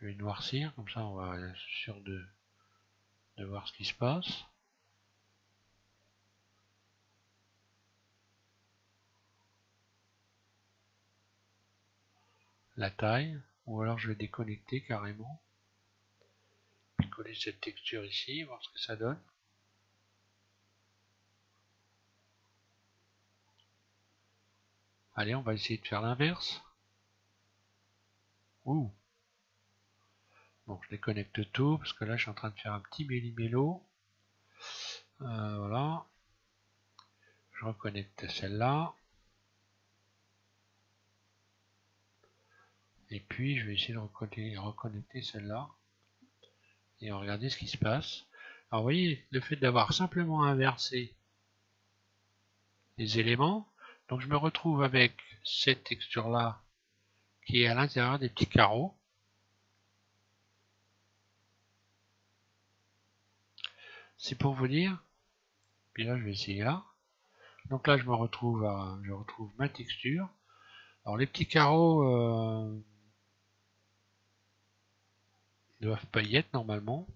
Je vais noircir, comme ça on va être sûr de voir ce qui se passe. La taille, ou alors je vais déconnecter carrément. Puis coller cette texture ici, voir ce que ça donne. Allez, on va essayer de faire l'inverse. Ouh. Bon, je déconnecte tout, parce que là je suis en train de faire un petit méli-mélo. Voilà. Je reconnecte celle-là. Et puis je vais essayer de reconnecter celle-là. Et regardez ce qui se passe. Alors vous voyez, le fait d'avoir simplement inversé les éléments, donc je me retrouve avec cette texture-là qui est à l'intérieur des petits carreaux. C'est pour vous dire, puis là je vais essayer là. Donc là je retrouve ma texture. Alors les petits carreaux ne doivent pas y être normalement.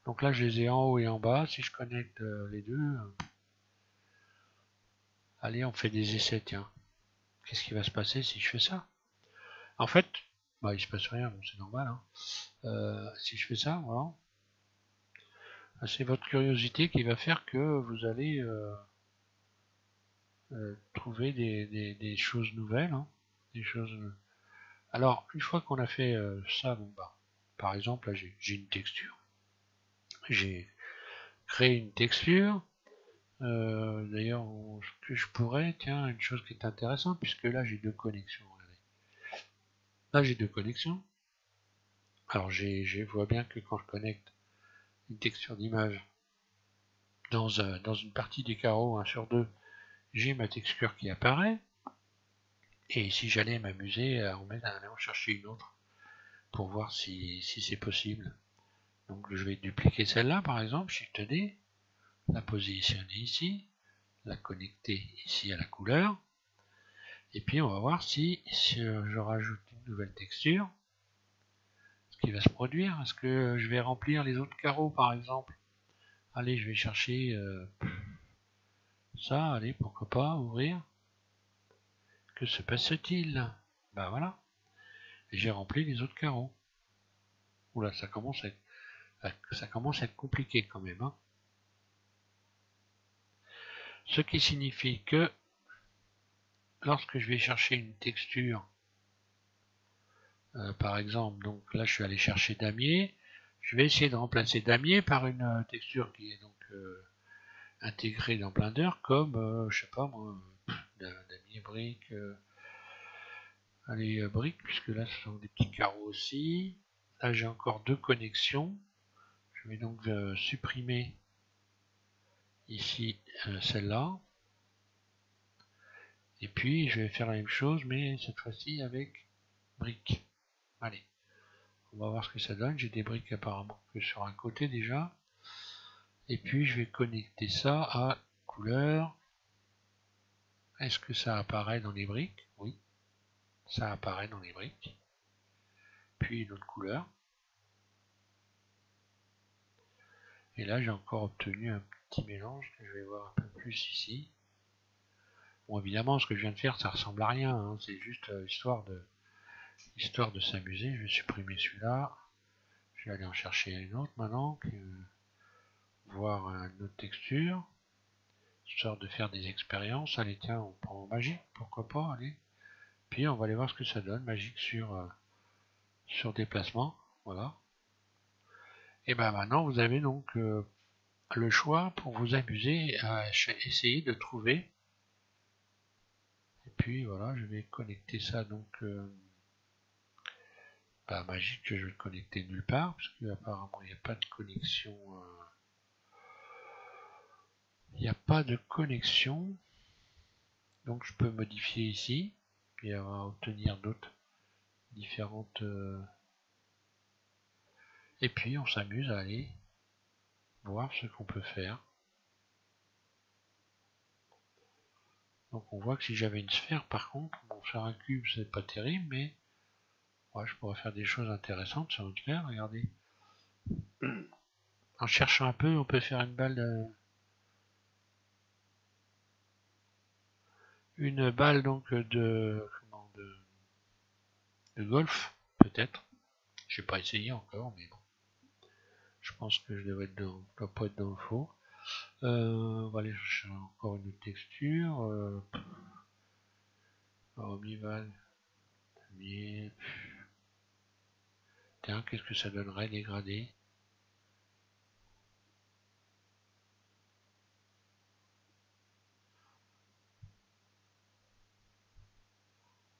Donc là je les ai en haut et en bas. Si je connecte les deux, allez on fait des essais, tiens. Qu'est-ce qui va se passer si je fais ça? En fait, bah, il se passe rien, bon, c'est normal. Hein. Si je fais ça, voilà. C'est votre curiosité qui va faire que vous allez trouver des choses nouvelles. Hein, des choses. Alors, une fois qu'on a fait ça, bon bah, par exemple, là j'ai une texture. J'ai créé une texture. D'ailleurs, ce que je pourrais, tiens, une chose qui est intéressante, puisque là j'ai deux connexions. Regardez. Là j'ai deux connexions. Alors je vois bien que quand je connecte une texture d'image dans une partie des carreaux 1 sur 2, j'ai ma texture qui apparaît. Et si j'allais m'amuser à en chercher une autre pour voir si c'est possible. Donc je vais dupliquer celle-là par exemple, Shift D, la positionner ici, la connecter ici à la couleur. Et puis on va voir si je rajoute une nouvelle texture, ce qui va se produire. Est-ce que je vais remplir les autres carreaux par exemple? Allez, je vais chercher ça, allez, pourquoi pas, ouvrir. Que se passe-t-il? Ben voilà, j'ai rempli les autres carreaux. Oula, ça commence à être compliqué quand même. Hein. Ce qui signifie que lorsque je vais chercher une texture, par exemple, donc là je suis allé chercher damier, je vais essayer de remplacer damier par une texture qui est donc intégrée dans Blender comme, je sais pas moi, damier brique, allez brique, puisque là ce sont des petits carreaux aussi. Là j'ai encore deux connexions. Je vais donc supprimer ici celle-là. Et puis je vais faire la même chose, mais cette fois-ci avec briques. Allez, on va voir ce que ça donne. J'ai des briques apparemment que sur un côté déjà. Et puis je vais connecter ça à couleur. Est-ce que ça apparaît dans les briques? Oui, ça apparaît dans les briques. Puis une autre couleur. Et là j'ai encore obtenu un petit mélange que je vais voir un peu plus ici. Bon, évidemment, ce que je viens de faire, ça ressemble à rien. Hein. C'est juste histoire de s'amuser. Je vais supprimer celui-là. Je vais aller en chercher une autre maintenant. Voir une autre texture. Histoire de faire des expériences. Allez, tiens, on prend magique. Pourquoi pas, allez. Puis on va aller voir ce que ça donne. Magique sur déplacement. Voilà. Et ben maintenant, vous avez donc le choix pour vous amuser à essayer de trouver. Et puis voilà, je vais connecter ça donc magique, je vais le connecter nulle part parce qu'apparemment il n'y a pas de connexion. Il n'y a pas de connexion, donc je peux modifier ici et obtenir d'autres différentes. Et puis on s'amuse à aller voir ce qu'on peut faire. Donc on voit que si j'avais une sphère, par contre, bon, faire un cube c'est pas terrible, mais ouais, je pourrais faire des choses intéressantes sur une sphère. Regardez. En cherchant un peu, on peut faire une balle donc de golf, peut-être. J'ai pas essayé encore, mais bon. Je pense que je dois pas être dans le faux. On va aller chercher encore une autre texture. Omnival. Tiens, qu'est-ce que ça donnerait dégradé?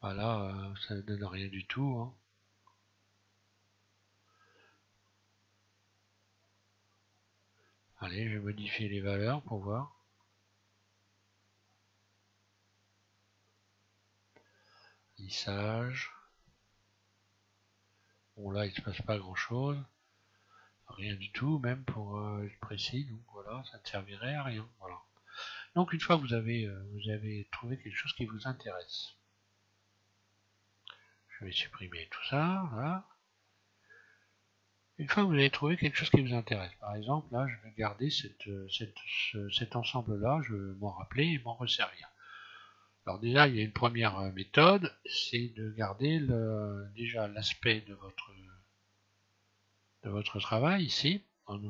Voilà, ça ne donne rien du tout. Hein. Allez, je vais modifier les valeurs pour voir. Lissage. Bon là, il ne se passe pas grand chose. Rien du tout, même pour être précis. Donc voilà, ça ne servirait à rien. Voilà. Donc une fois que vous avez trouvé quelque chose qui vous intéresse, je vais supprimer tout ça. Voilà. Une fois que vous avez trouvé quelque chose qui vous intéresse, par exemple, là, je vais garder cet ensemble-là, je vais m'en rappeler et m'en resservir. Alors déjà, il y a une première méthode, c'est de garder déjà l'aspect de votre travail ici, en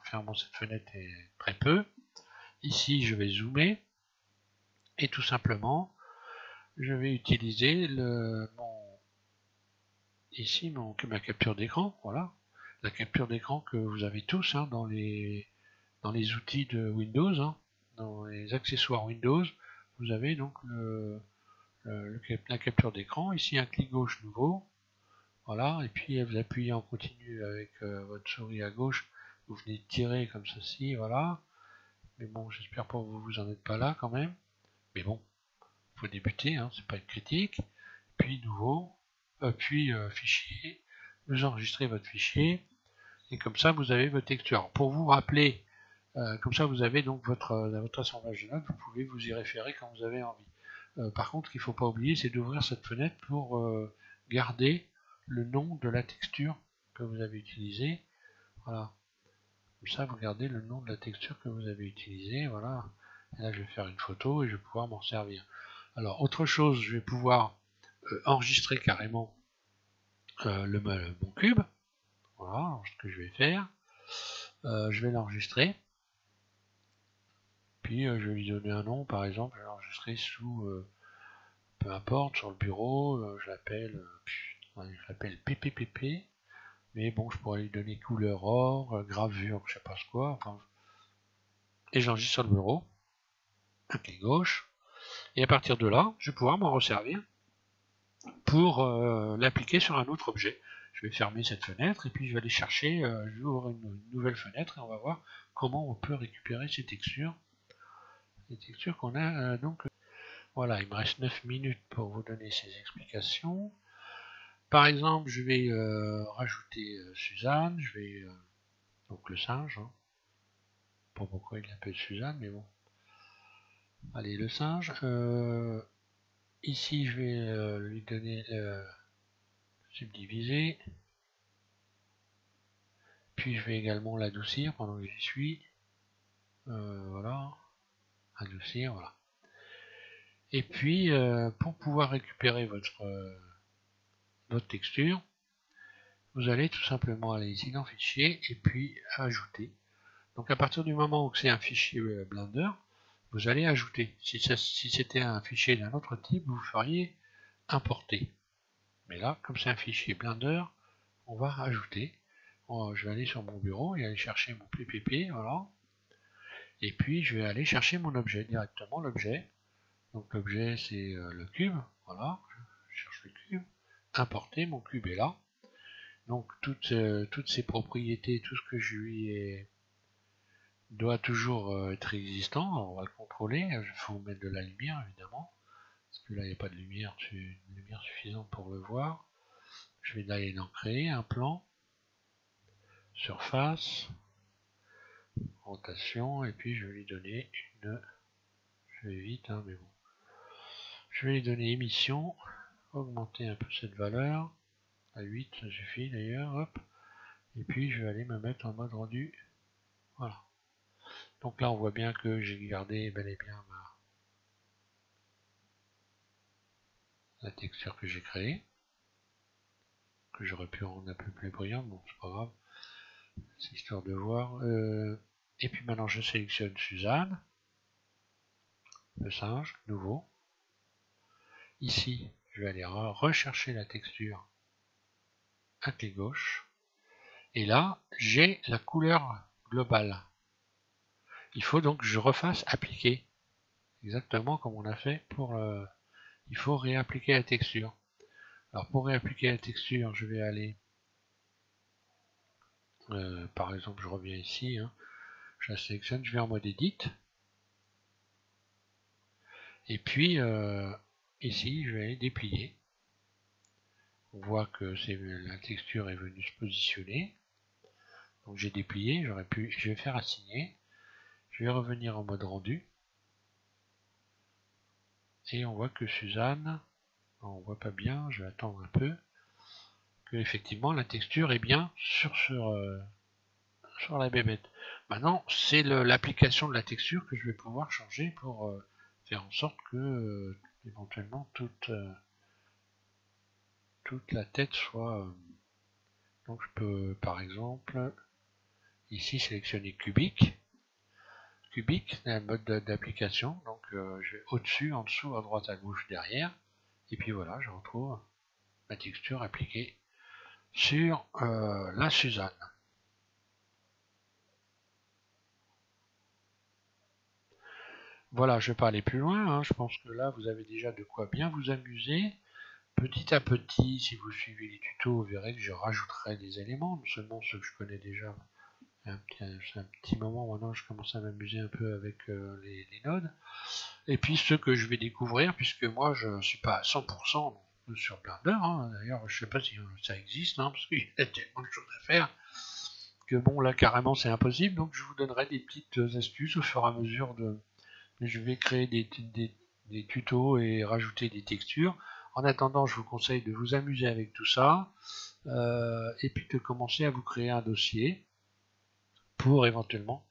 fermant cette fenêtre et très peu. Ici, je vais zoomer et tout simplement, je vais utiliser ici ma capture d'écran, voilà, la capture d'écran que vous avez tous hein, dans les outils de Windows, hein, dans les accessoires Windows, vous avez donc la capture d'écran, ici un clic gauche nouveau, voilà, et puis vous appuyez en continu avec votre souris à gauche, vous venez tirer comme ceci, voilà, mais bon, j'espère pas que vous en êtes pas là quand même, mais bon, il faut débuter, hein, c'est pas une critique, puis nouveau, puis fichier, vous enregistrez votre fichier, et comme ça vous avez votre texture. Alors, pour vous rappeler, comme ça vous avez donc votre assemblage de notes, vous pouvez vous y référer quand vous avez envie. Par contre, ce qu'il ne faut pas oublier, c'est d'ouvrir cette fenêtre pour garder le nom de la texture que vous avez utilisée. Voilà. Comme ça, vous gardez le nom de la texture que vous avez utilisée. Voilà. Et là, je vais faire une photo et je vais pouvoir m'en servir. Alors, autre chose, je vais pouvoir enregistrer carrément mon cube. Voilà, ce que je vais faire. Je vais l'enregistrer. Puis, je vais lui donner un nom. Par exemple, je vais l'enregistrer sous... peu importe, sur le bureau, je l'appelle PPPP, mais bon, je pourrais lui donner couleur or, gravure, je sais pas ce quoi, enfin, et j'enregistre sur le bureau, un clic gauche, et à partir de là, je vais pouvoir m'en resservir pour l'appliquer sur un autre objet. Je vais fermer cette fenêtre, et puis je vais aller chercher, j'ouvre une nouvelle fenêtre, et on va voir comment on peut récupérer ces textures qu'on a donc. Voilà, il me reste 9 minutes pour vous donner ces explications. Par exemple, je vais rajouter Suzanne, je vais donc le singe, hein. Pas pourquoi il l'appelle Suzanne, mais bon. Allez, le singe. Ici, je vais lui donner subdiviser. Puis, je vais également l'adoucir pendant que j'y suis. Voilà. Adoucir, voilà. Et puis, pour pouvoir récupérer votre texture, vous allez tout simplement aller ici dans Fichier et puis Ajouter. Donc à partir du moment où c'est un fichier Blender, vous allez ajouter. Si c'était un fichier d'un autre type, vous feriez importer. Mais là, comme c'est un fichier Blender, on va ajouter. Je vais aller sur mon bureau et aller chercher mon PPP, voilà. Et puis je vais aller chercher mon objet directement, l'objet. Donc l'objet c'est le cube, voilà. Je cherche le cube. Importer, mon cube est là. Donc toutes ces propriétés, tout ce que je lui ai doit toujours être existant. Alors, on va le contrôler. Il faut mettre de la lumière évidemment, parce que là il n'y a pas de lumière, une lumière suffisante pour le voir. Je vais aller en créer un plan, surface, rotation, et puis je vais lui donner une. Je vais vite, hein, mais bon. Je vais lui donner émission, augmenter un peu cette valeur à 8, ça suffit d'ailleurs. Hop. Et puis je vais aller me mettre en mode rendu. Voilà. Donc là on voit bien que j'ai gardé bel et bien la texture que j'ai créée, que j'aurais pu rendre un peu plus brillante, bon c'est pas grave, c'est histoire de voir. Et puis maintenant je sélectionne Suzanne, le singe, nouveau. Ici je vais aller rechercher la texture, un clic gauche, et là j'ai la couleur globale. Il faut donc que je refasse appliquer, exactement comme on a fait pour le... Il faut réappliquer la texture. Alors pour réappliquer la texture, je vais aller, par exemple je reviens ici, hein, je la sélectionne, je vais en mode Edit, et puis ici je vais déplier. On voit que la texture est venue se positionner. Donc j'ai déplié, je vais faire assigner, je vais revenir en mode rendu, et on voit que Suzanne, on voit pas bien, je vais attendre un peu, que effectivement la texture est bien sur la bébête. Maintenant c'est l'application de la texture que je vais pouvoir changer pour faire en sorte que éventuellement toute la tête soit... donc je peux par exemple ici sélectionner cubique. Cubique, c'est un mode d'application, donc je vais au-dessus, en dessous, à droite, à gauche, derrière, et puis voilà, je retrouve ma texture appliquée sur la Suzanne. Voilà, je vais pas aller plus loin, hein. Je pense que là, vous avez déjà de quoi bien vous amuser. Petit à petit, si vous suivez les tutos, vous verrez que je rajouterai des éléments, non seulement ceux que je connais déjà. C'est un petit moment maintenant, je commence à m'amuser un peu avec les nodes. Et puis ceux que je vais découvrir, puisque moi, je ne suis pas à 100% sur Blender. Hein. D'ailleurs, je sais pas si ça existe, hein, parce qu'il y a tellement de choses à faire que bon, là, carrément, c'est impossible. Donc, je vous donnerai des petites astuces au fur et à mesure de... Je vais créer des tutos et rajouter des textures. En attendant, je vous conseille de vous amuser avec tout ça et puis de commencer à vous créer un dossier pour éventuellement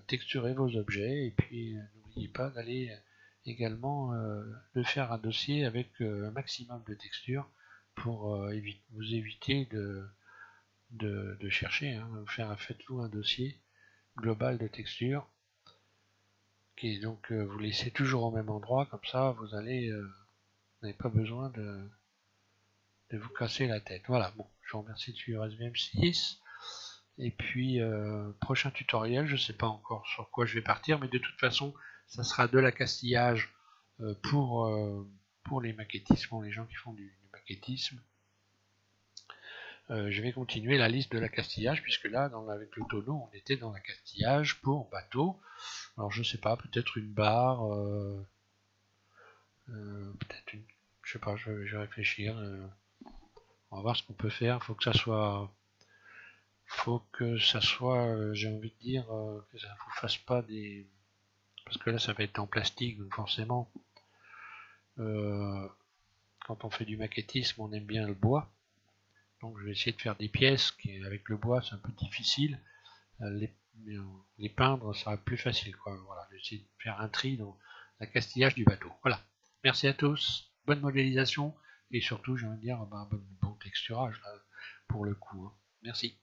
texturer vos objets. Et puis, n'oubliez pas d'aller également de faire un dossier avec un maximum de textures pour vous éviter de chercher. Hein, faites-vous un dossier global de textures qui est donc vous laissez toujours au même endroit, comme ça vous n'avez pas besoin de vous casser la tête. Voilà, bon, je vous remercie de suivre SVM6. Et puis, prochain tutoriel, je ne sais pas encore sur quoi je vais partir, mais de toute façon, ça sera de l'accastillage pour les maquettismes, les gens qui font du maquettisme. Je vais continuer la liste de l'accastillage, puisque là, avec le tonneau, on était dans l'accastillage pour bateau. Alors, je sais pas, peut-être une barre, peut-être une... Je sais pas, je vais réfléchir. On va voir ce qu'on peut faire. Faut que ça soit, j'ai envie de dire, que ça ne vous fasse pas des, parce que là ça va être en plastique, donc forcément, quand on fait du maquettisme, on aime bien le bois. Donc je vais essayer de faire des pièces qui, avec le bois, c'est un peu difficile. Les peindre, ça va être plus facile, quoi. Voilà, je vais essayer de faire un tri dans l'accastillage du bateau. Voilà. Merci à tous. Bonne modélisation et surtout, j'ai envie de dire, bon texturage là, pour le coup. Hein. Merci.